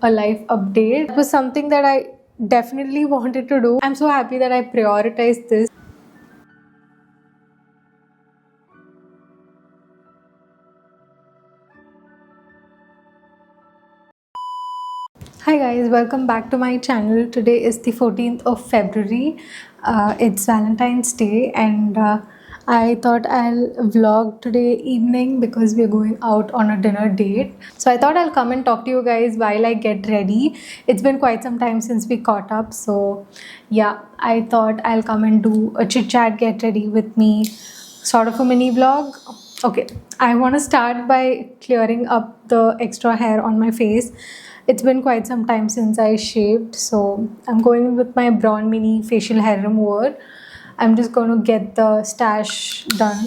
a life update. It was something that I definitely wanted to do. I'm so happy that I prioritized this. Hi guys, welcome back to my channel. Today is the 14th of February. It's Valentine's Day and I thought I'll vlog today evening because we're going out on a dinner date. So I thought I'll come and talk to you guys while I get ready. It's been quite some time since we caught up. So yeah, I thought I'll come and do a chit chat, get ready with me, sort of a mini vlog. Okay, I want to start by clearing up the extra hair on my face. It's been quite some time since I shaved, so I'm going with my Braun Mini facial hair remover. I'm just going to get the stash done.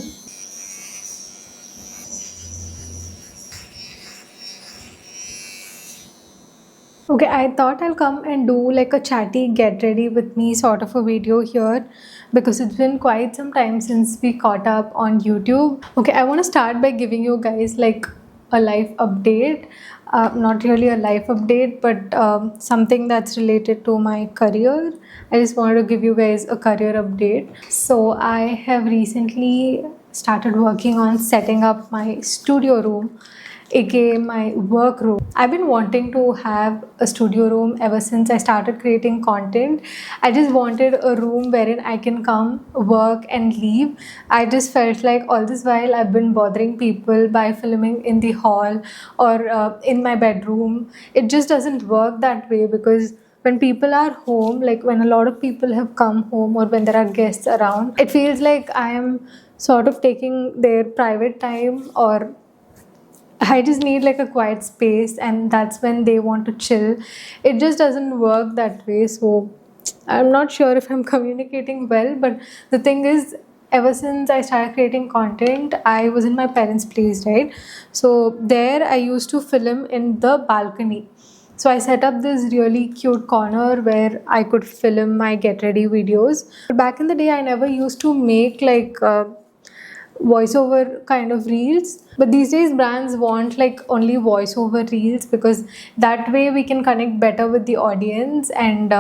Okay, I thought I'll come and do like a chatty get ready with me sort of a video here because it's been quite some time since we caught up on YouTube. Okay, I want to start by giving you guys like a life update. Not really a life update, but something that's related to my career. I just wanted to give you guys a career update. So I have recently started working on setting up my studio room, aka my work room. I've been wanting to have a studio room ever since I started creating content. I just wanted a room wherein I can come, work, and leave. I just felt like all this while I've been bothering people by filming in the hall or in my bedroom. It just doesn't work that way because when people are home, like when a lot of people have come home or when there are guests around, it feels like I am sort of taking their private time, or I just need like a quiet space, and that's when they want to chill. It just doesn't work that way. So I'm not sure if I'm communicating well, but the thing is, ever since I started creating content, I was in my parents' place, right? So there I used to film in the balcony. So I set up this really cute corner where I could film my get ready videos. Back in the day, I never used to make like voiceover kind of reels, but these days brands want like only voiceover reels because that way we can connect better with the audience, and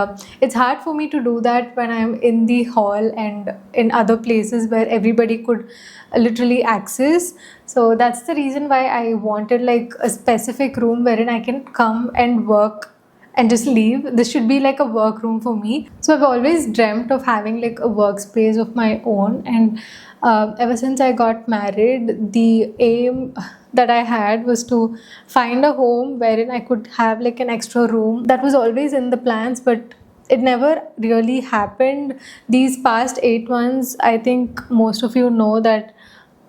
it's hard for me to do that when I'm in the hall and in other places where everybody could literally access. So that's the reason why I wanted like a specific room wherein I can come and work and just leave. This should be like a workroom for me. So I've always dreamt of having like a workspace of my own, and ever since I got married, the aim that I had was to find a home wherein I could have like an extra room. That was always in the plans, but it never really happened. These past 8 months, I think most of you know that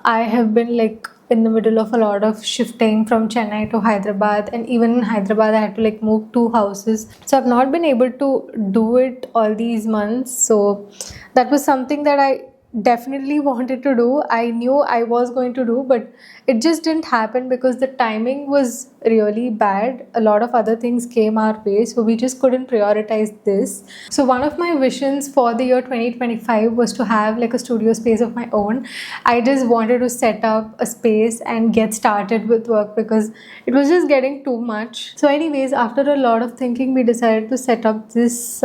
I have been like in the middle of a lot of shifting from Chennai to Hyderabad, and even in Hyderabad, I had to like move 2 houses. So I've not been able to do it all these months. So that was something that I definitely wanted to do. I knew I was going to do, but it just didn't happen because the timing was really bad. A lot of other things came our way, so we just couldn't prioritize this. So one of my visions for the year 2025 was to have like a studio space of my own. I just wanted to set up a space and get started with work because it was just getting too much. So anyways, after a lot of thinking, we decided to set up this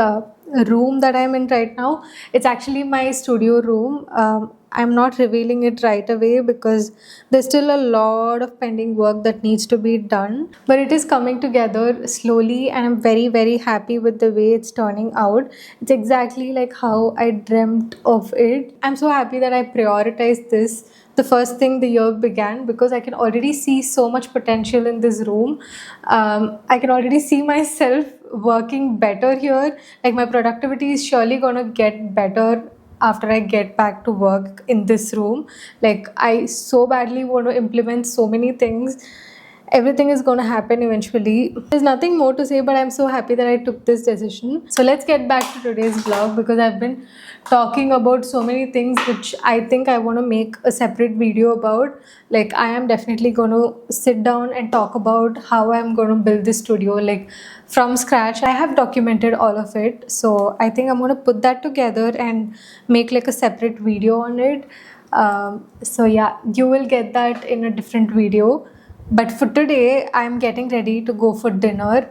room that I'm in right now. It's actually my studio room. I'm not revealing it right away because there's still a lot of pending work that needs to be done, but it is coming together slowly, and I'm very, very happy with the way it's turning out. It's exactly like how I dreamt of it. I'm so happy that I prioritized this the first thing the year began because I can already see so much potential in this room. I can already see myself working better here. Like my productivity is surely gonna get better after I get back to work in this room. Like I so badly want to implement so many things. Everything is going to happen eventually. There's nothing more to say, but I'm so happy that I took this decision. So let's get back to today's vlog because I've been talking about so many things which I think I want to make a separate video about. Like I am definitely going to sit down and talk about how I'm going to build this studio like from scratch. I have documented all of it, so I think I'm going to put that together and make like a separate video on it. So yeah, you will get that in a different video. But for today, I'm getting ready to go for dinner.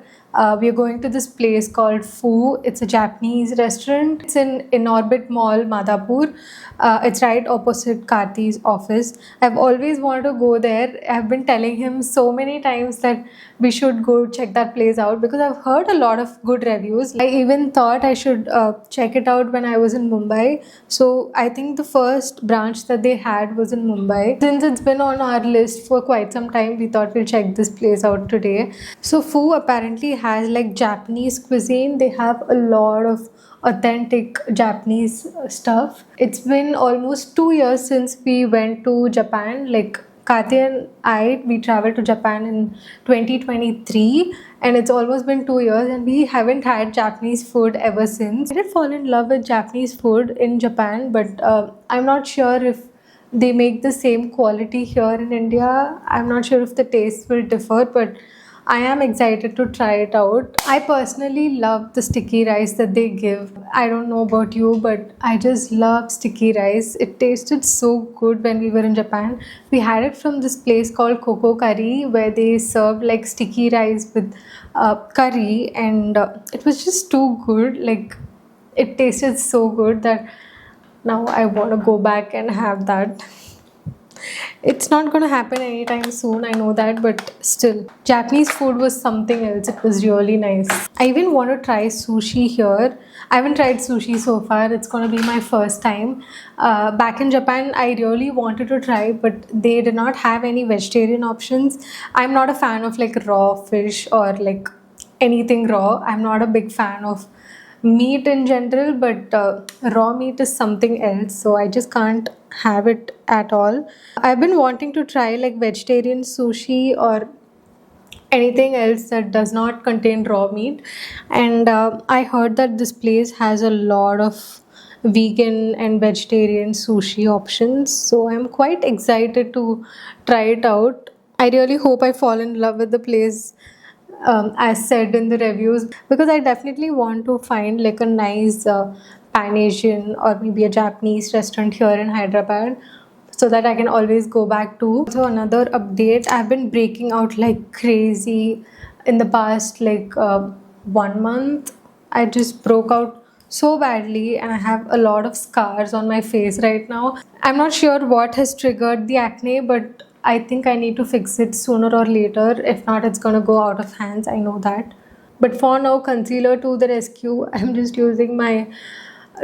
We are going to this place called Fu. It's a Japanese restaurant. It's in Orbit Mall, Madhapur. It's right opposite Karti's office. I've always wanted to go there. I've been telling him so many times that we should go check that place out because I've heard a lot of good reviews. I even thought I should check it out when I was in Mumbai. So I think the first branch that they had was in Mumbai. Since it's been on our list for quite some time, we thought we'll check this place out today. So Fu apparently has like Japanese cuisine. They have a lot of authentic Japanese stuff. It's been almost 2 years since we went to Japan. Like Katya and I, we traveled to Japan in 2023, and it's almost been 2 years, and we haven't had Japanese food ever since. I did fall in love with Japanese food in Japan, but I'm not sure if they make the same quality here in India. I'm not sure if the taste will differ, but I am excited to try it out. I personally love the sticky rice that they give. I don't know about you, but I just love sticky rice. It tasted so good when we were in Japan. We had it from this place called Coco Curry, where they served like sticky rice with curry, and it was just too good. Like, it tasted so good that now I want to go back and have that. It's not going to happen anytime soon, I know that, but still, Japanese food was something else. It was really nice. I even want to try sushi here. I haven't tried sushi so far. It's going to be my first time. Back in Japan, I really wanted to try, but they did not have any vegetarian options. I'm not a fan of like raw fish or like anything raw. I'm not a big fan of meat in general, but raw meat is something else, so I just can't have it at all. I've been wanting to try like vegetarian sushi or anything else that does not contain raw meat, and I heard that this place has a lot of vegan and vegetarian sushi options, so I'm quite excited to try it out. I really hope I fall in love with the place, as said in the reviews, because I definitely want to find like a nice Pan Asian or maybe a Japanese restaurant here in Hyderabad so that I can always go back to. So another update, I've been breaking out like crazy in the past like 1 month. I just broke out so badly and I have a lot of scars on my face right now. I'm not sure what has triggered the acne, but I think I need to fix it sooner or later. If not, it's gonna go out of hands. I know that. But for now, concealer to the rescue. I'm just using my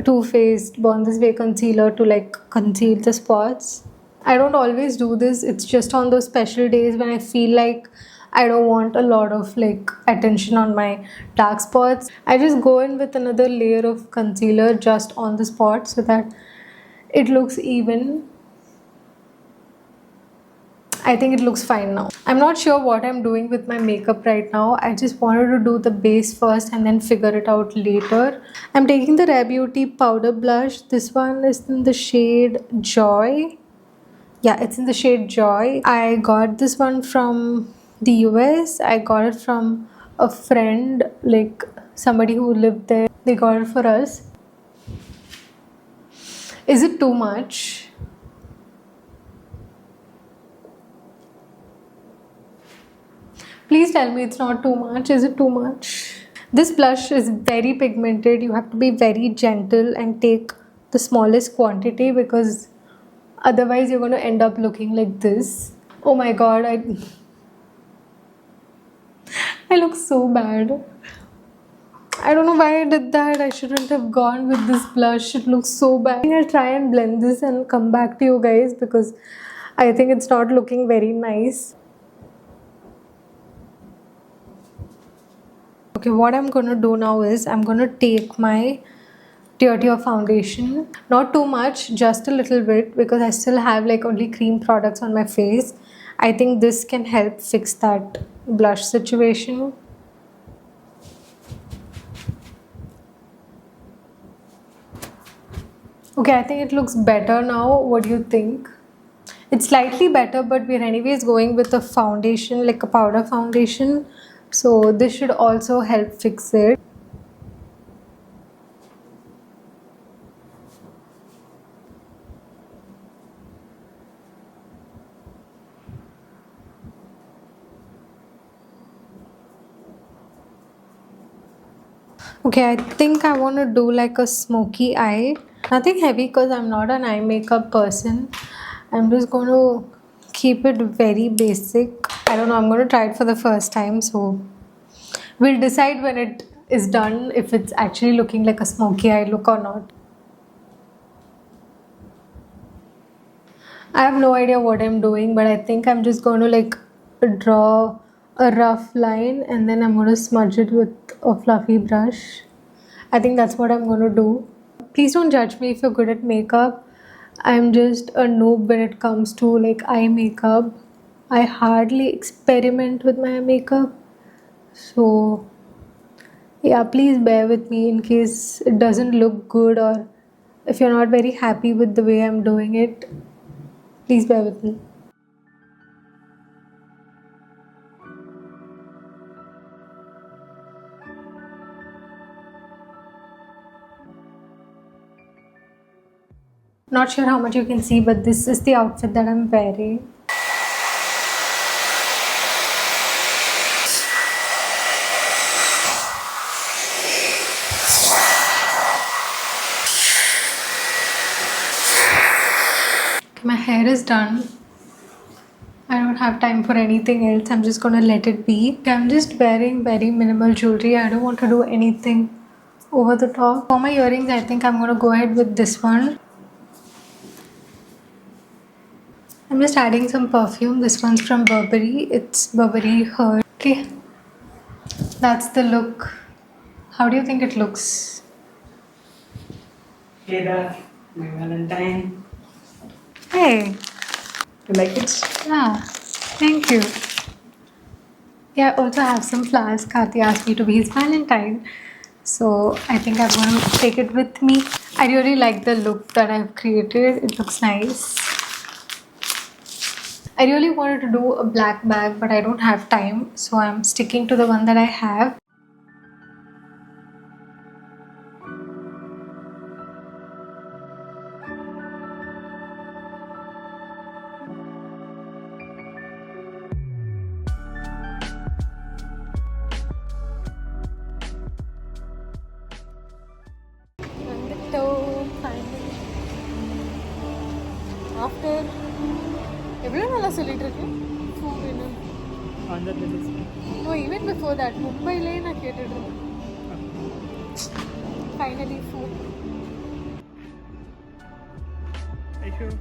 Too Faced Born This Way concealer to like conceal the spots. I don't always do this. It's just on those special days when I feel like I don't want a lot of like attention on my dark spots. I just go in with another layer of concealer just on the spot so that it looks even. I think it looks fine now. I'm not sure what I'm doing with my makeup right now. I just wanted to do the base first and then figure it out later. I'm taking the Rare Beauty powder blush. This one is in the shade Joy. Yeah, it's in the shade Joy. I got this one from the US. I got it from a friend, like somebody who lived there. They got it for us. Is it too much? Please tell me it's not too much. Is it too much? This blush is very pigmented. You have to be very gentle and take the smallest quantity because otherwise you're going to end up looking like this. Oh my god, I look so bad. I don't know why I did that. I shouldn't have gone with this blush. It looks so bad. I think I'll try and blend this and come back to you guys because I think it's not looking very nice. Okay, what I'm going to do now is I'm going to take my Tear foundation. Not too much, just a little bit because I still have like only cream products on my face. I think this can help fix that blush situation. Okay, I think it looks better now. What do you think? It's slightly better, but we're anyways going with a foundation, like a powder foundation. So this should also help fix it. Okay, I think I want to do like a smoky eye. Nothing heavy because I'm not an eye makeup person. I'm just going to keep it very basic. I don't know, I'm going to try it for the first time. So we'll decide when it is done if it's actually looking like a smoky eye look or not. I have no idea what I'm doing, but I think I'm just going to like draw a rough line and then I'm going to smudge it with a fluffy brush. I think that's what I'm going to do. Please don't judge me if you're good at makeup. I'm just a noob when it comes to like eye makeup. I hardly experiment with my makeup. So yeah, please bear with me in case it doesn't look good or if you're not very happy with the way I'm doing it. Please bear with me. Not sure how much you can see, but this is the outfit that I'm wearing. Okay, my hair is done. I don't have time for anything else. I'm just gonna let it be. I'm just wearing very minimal jewelry. I don't want to do anything over the top. For my earrings, I think I'm gonna go ahead with this one. I'm just adding some perfume. This one's from Burberry. It's Burberry Her. Okay, that's the look. How do you think it looks? Hey there, my Valentine. Hey. You like it? Yeah, thank you. Yeah, I also have some flowers. Kathy asked me to be his Valentine. So I think I'm going to take it with me. I really like the look that I've created. It looks nice. I really wanted to do a black bag, but I don't have time. So I'm sticking to the one that I have. After everyone நல்லா சொல்லிட்டு இருக்கு Andhra places. No, even before that, மும்பையிலே நான் கேட்டுட்டு இருந்தேன். Finally food. Thank you.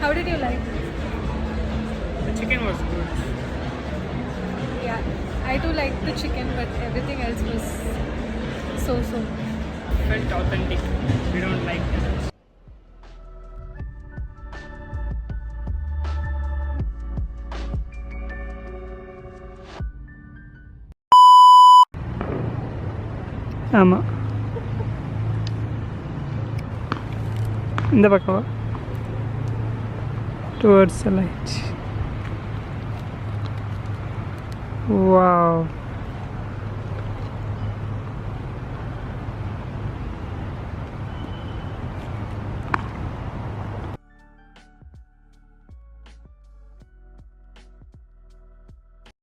How did you like it? The chicken was good. Yeah, I too liked the chicken, but everything else was so. Felt authentic. We don't like that. ஆமாம் இந்த பக்கம் towards the light. Wow.